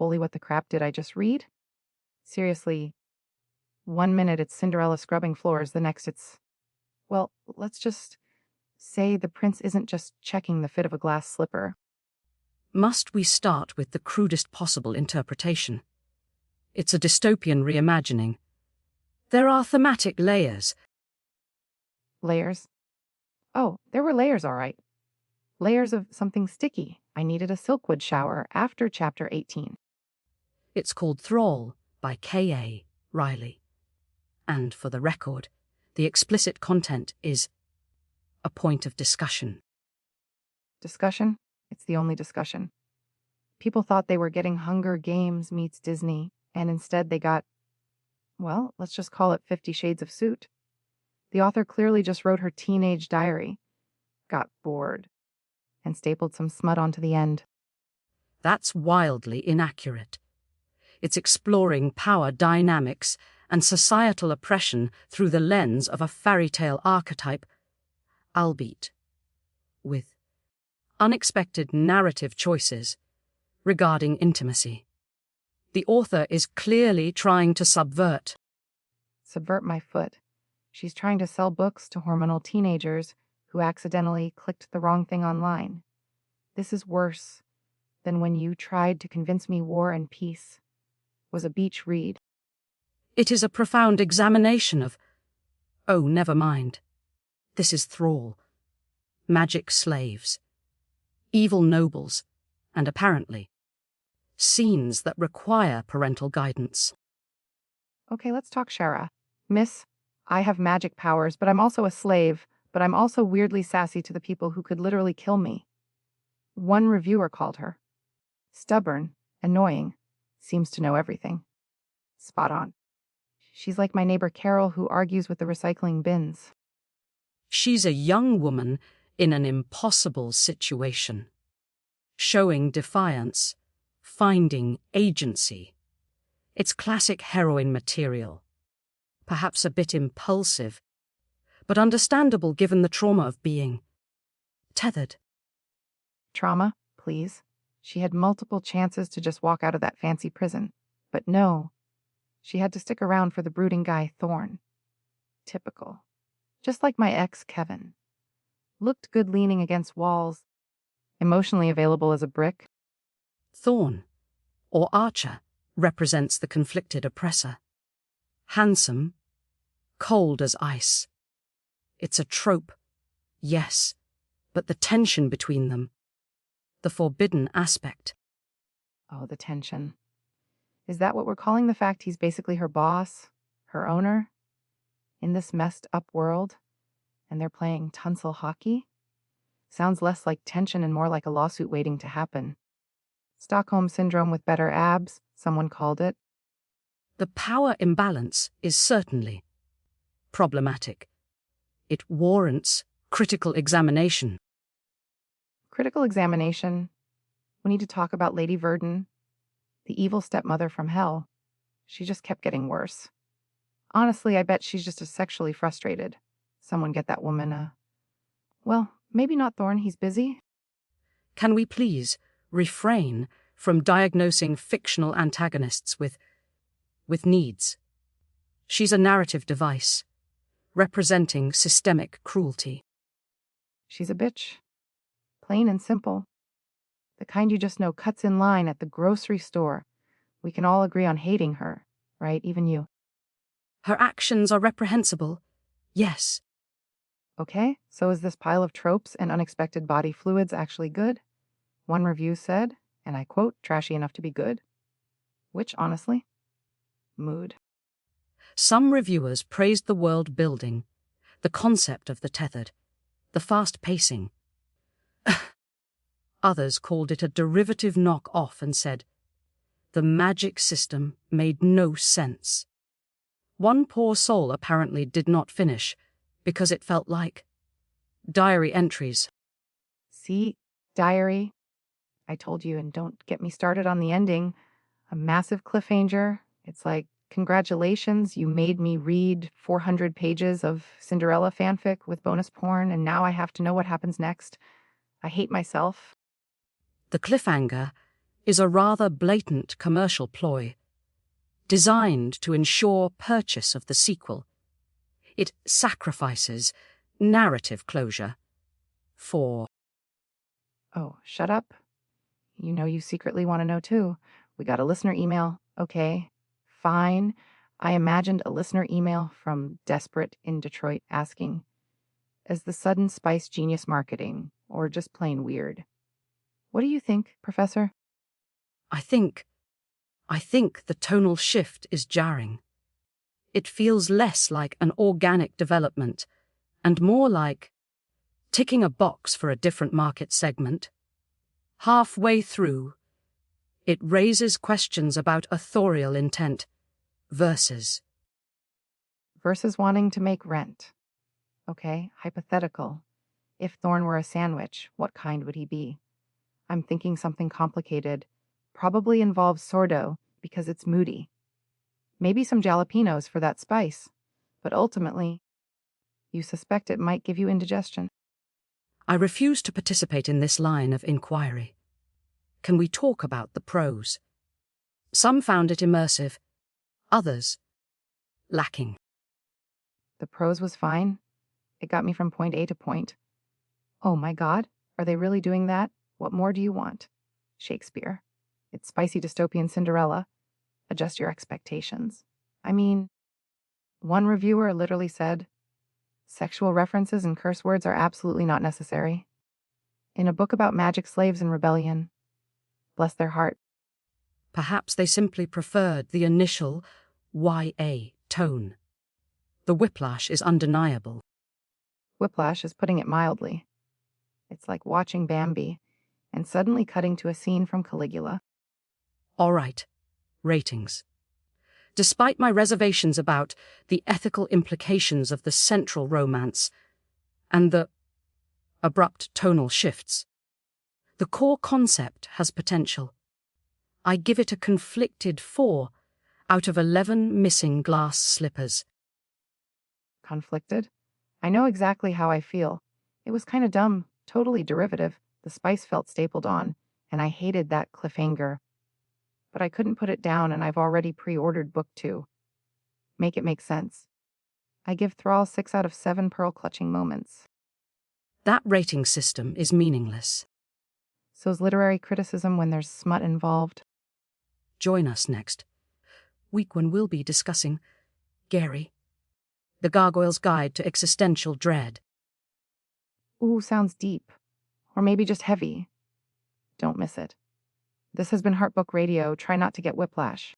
holy what the crap did I just read? Seriously, 1 minute it's Cinderella scrubbing floors, the next it's, well, let's just say the prince isn't just checking the fit of a glass slipper. Must we start with the crudest possible interpretation? It's a dystopian reimagining. There are thematic layers. Layers? Oh, there were layers, all right. Layers of something sticky. I needed a silkwood shower after chapter 18. It's called Thrall by K.A. Riley. And for the record, the explicit content is a point of discussion. Discussion? It's the only discussion. People thought they were getting Hunger Games meets Disney, and instead they got, well, let's just call it 50 Shades of Suit. The author clearly just wrote her teenage diary, got bored, and stapled some smut onto the end. That's wildly inaccurate. It's exploring power dynamics and societal oppression through the lens of a fairy tale archetype, albeit with unexpected narrative choices regarding intimacy. The author is clearly trying to subvert. Subvert my foot. She's trying to sell books to hormonal teenagers who accidentally clicked the wrong thing online. This is worse than when you tried to convince me War and Peace was a beach read. It is a profound examination of, oh, never mind. This is Thrall. Magic slaves. Evil nobles. And apparently, scenes that require parental guidance. Okay, let's talk Shara. Miss, I have magic powers, but I'm also a slave, but I'm also weirdly sassy to the people who could literally kill me. One reviewer called her stubborn, annoying, seems to know everything. Spot on. She's like my neighbor Carol who argues with the recycling bins. She's a young woman in an impossible situation, showing defiance, finding agency. It's classic heroine material, perhaps a bit impulsive, but understandable given the trauma of being tethered. Trauma, please. She had multiple chances to just walk out of that fancy prison, but no. She had to stick around for the brooding guy, Thorn. Typical. Just like my ex, Kevin. Looked good leaning against walls, emotionally available as a brick. Thorn, or Archer, represents the conflicted oppressor. Handsome, cold as ice. It's a trope, yes, but the tension between them, the forbidden aspect. Oh, the tension. Is that what we're calling the fact he's basically her boss, her owner, in this messed up world, and they're playing tonsil hockey? Sounds less like tension and more like a lawsuit waiting to happen. Stockholm Syndrome with better abs, someone called it. The power imbalance is certainly problematic. It warrants critical examination. Critical examination. We need to talk about Lady Verdon, the evil stepmother from hell. She just kept getting worse. Honestly, I bet she's just as sexually frustrated. Someone get that woman well, maybe not Thorn, he's busy. Can we please refrain from diagnosing fictional antagonists with needs? She's a narrative device, representing systemic cruelty. She's a bitch. Plain and simple. The kind you just know cuts in line at the grocery store. We can all agree on hating her, right? Even you. Her actions are reprehensible, yes. Okay, so is this pile of tropes and unexpected body fluids actually good? One review said, and I quote, trashy enough to be good. Which, honestly? Mood. Some reviewers praised the world building, the concept of the tethered, the fast pacing. Others called it a derivative knock-off and said, the magic system made no sense. One poor soul apparently did not finish because it felt like diary entries. See, diary. I told you, and don't get me started on the ending. A massive cliffhanger. It's like, congratulations, you made me read 400 pages of Cinderella fanfic with bonus porn, and now I have to know what happens next. I hate myself. The cliffhanger is a rather blatant commercial ploy, designed to ensure purchase of the sequel. It sacrifices narrative closure for... Oh, shut up. You know you secretly want to know too. We got a listener email. Okay, fine. I imagined a listener email from Desperate in Detroit asking, is the sudden spice genius marketing, or just plain weird? What do you think, Professor? I think the tonal shift is jarring. It feels less like an organic development and more like ticking a box for a different market segment. Halfway through, it raises questions about authorial intent versus Wanting to make rent. Okay, hypothetical. If Thorn were a sandwich, what kind would he be? I'm thinking something complicated. Probably involves sourdough because it's moody. Maybe some jalapenos for that spice. But ultimately, you suspect it might give you indigestion. I refuse to participate in this line of inquiry. Can we talk about the pros? Some found it immersive, others lacking. The prose was fine. It got me from point A to point. Oh my God, are they really doing that? What more do you want? Shakespeare. It's spicy dystopian Cinderella. Adjust your expectations. I mean, one reviewer literally said, sexual references and curse words are absolutely not necessary. In a book about magic slaves and rebellion. Bless their heart. Perhaps they simply preferred the initial YA tone. The whiplash is undeniable. Whiplash is putting it mildly. It's like watching Bambi and suddenly cutting to a scene from Caligula. All right, ratings. Despite my reservations about the ethical implications of the central romance and the abrupt tonal shifts, the core concept has potential. I give it a conflicted 4 out of 11 missing glass slippers. Conflicted? I know exactly how I feel. It was kind of dumb, totally derivative. The spice felt stapled on, and I hated that cliffhanger. But I couldn't put it down, and I've already pre-ordered book 2. Make it make sense. I give Thrall 6 out of 7 pearl-clutching moments. That rating system is meaningless. So's literary criticism when there's smut involved. Join us next week when we'll be discussing Gary, the Gargoyle's Guide to Existential Dread. Ooh, sounds deep. Or maybe just heavy. Don't miss it. This has been Heartbook Radio. Try not to get whiplash.